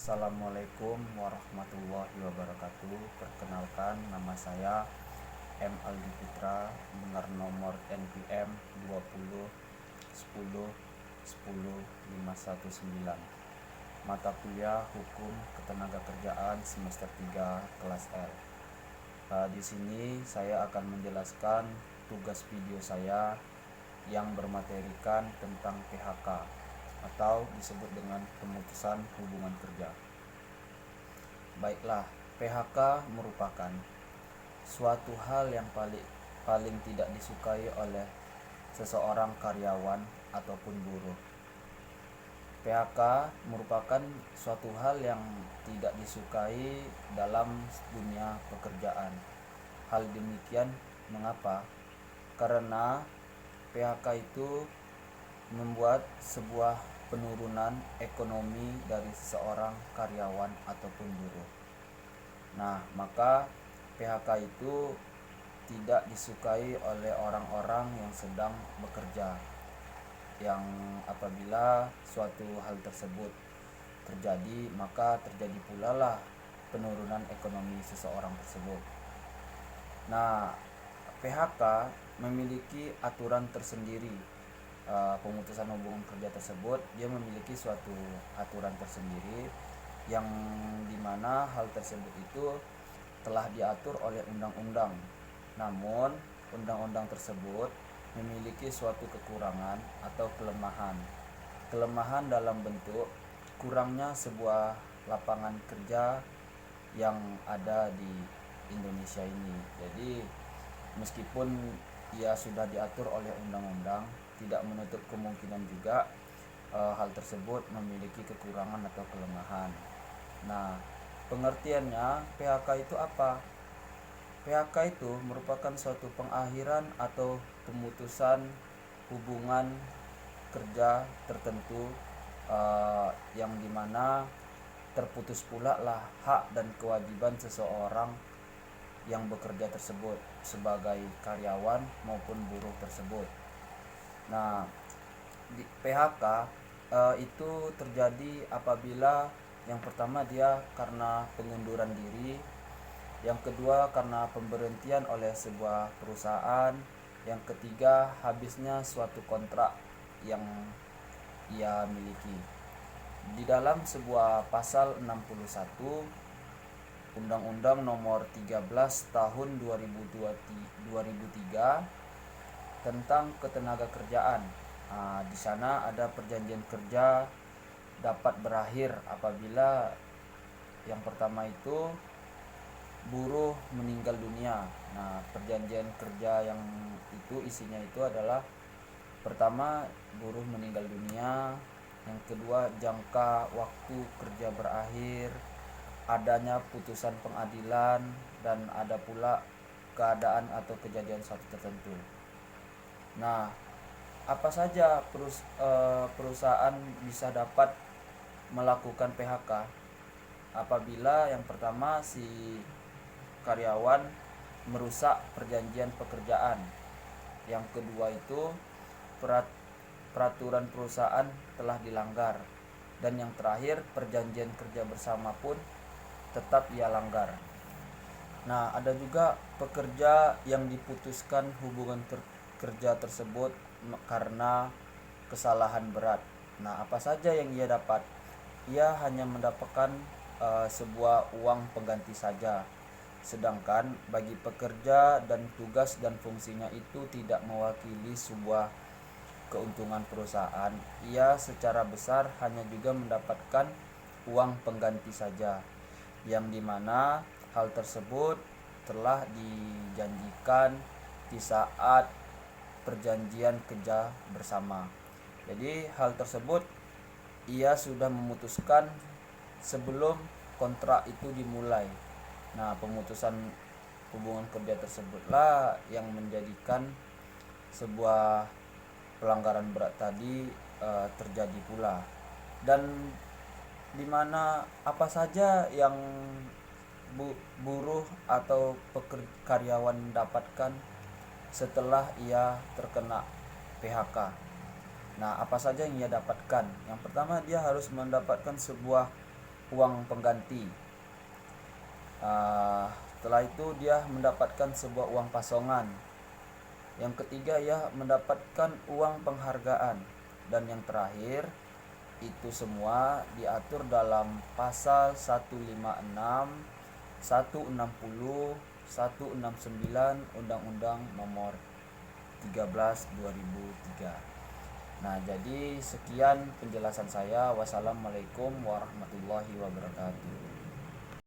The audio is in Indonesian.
Assalamualaikum warahmatullahi wabarakatuh. Perkenalkan, nama saya M. Aldi Putra dengan nomor NPM 20 10 10 519. Mata kuliah Hukum Ketenagakerjaan semester 3 kelas L. Di sini saya akan menjelaskan tugas video saya yang bermaterikan tentang PHK atau disebut dengan pemutusan hubungan kerja. Baiklah, PHK merupakan suatu hal yang paling tidak disukai oleh seseorang karyawan ataupun buruh. PHK merupakan suatu hal yang tidak disukai dalam dunia pekerjaan. Hal demikian mengapa? Karena PHK itu membuat sebuah penurunan ekonomi dari seseorang karyawan ataupun buruh. Nah, maka PHK itu tidak disukai oleh orang-orang yang sedang bekerja, yang apabila suatu hal tersebut terjadi, maka terjadi pula lah penurunan ekonomi seseorang tersebut. Nah, PHK memiliki aturan tersendiri. Pemutusan hubungan kerja tersebut dia memiliki suatu aturan tersendiri yang dimana hal tersebut itu telah diatur oleh undang-undang. Namun undang-undang tersebut memiliki suatu kekurangan atau kelemahan. Kelemahan dalam bentuk kurangnya sebuah lapangan kerja yang ada di Indonesia ini. Jadi meskipun ia sudah diatur oleh undang-undang, tidak menutup kemungkinan juga hal tersebut memiliki kekurangan atau kelemahan. Nah, pengertiannya PHK itu apa? PHK itu merupakan suatu pengakhiran atau pemutusan hubungan kerja tertentu yang dimana terputus pula lah hak dan kewajiban seseorang yang bekerja tersebut sebagai karyawan maupun buruh tersebut. Nah, di PHK itu terjadi apabila yang pertama dia karena pengunduran diri, yang kedua karena pemberhentian oleh sebuah perusahaan, yang ketiga habisnya suatu kontrak yang ia miliki. Di dalam sebuah pasal 61 Undang-Undang Nomor 13 Tahun 2003 tentang ketenagakerjaan. Di sana ada perjanjian kerja dapat berakhir apabila yang pertama itu buruh meninggal dunia. Nah, perjanjian kerja yang itu isinya itu adalah pertama buruh meninggal dunia, yang kedua jangka waktu kerja berakhir, adanya putusan pengadilan, dan ada pula keadaan atau kejadian suatu tertentu. Nah, apa saja perusahaan bisa dapat melakukan PHK apabila yang pertama si karyawan merusak perjanjian pekerjaan, yang kedua itu peraturan perusahaan telah dilanggar, dan yang terakhir perjanjian kerja bersama pun tetap ia langgar. Nah, ada juga pekerja yang diputuskan hubungan kerja tersebut karena kesalahan berat. Nah, apa saja yang ia dapat? Ia hanya mendapatkan sebuah uang pengganti saja. Sedangkan bagi pekerja dan tugas dan fungsinya itu tidak mewakili sebuah keuntungan perusahaan, ia secara besar hanya juga mendapatkan uang pengganti saja, yang dimana hal tersebut telah dijanjikan di saat perjanjian kerja bersama. Jadi hal tersebut ia sudah memutuskan sebelum kontrak itu dimulai. Nah, pemutusan hubungan kerja tersebutlah yang menjadikan sebuah pelanggaran berat tadi terjadi pula. Dan dimana apa saja yang buruh atau karyawan mendapatkan setelah ia terkena PHK. Nah, apa saja yang ia dapatkan? Yang pertama, dia harus mendapatkan sebuah uang pengganti. Setelah itu dia mendapatkan sebuah uang pasongan. Yang ketiga ia mendapatkan uang penghargaan. Dan yang terakhir itu semua diatur dalam pasal 156, 160, 169 Undang-Undang Nomor 13 2003. Nah, jadi sekian penjelasan saya. Wassalamualaikum warahmatullahi wabarakatuh.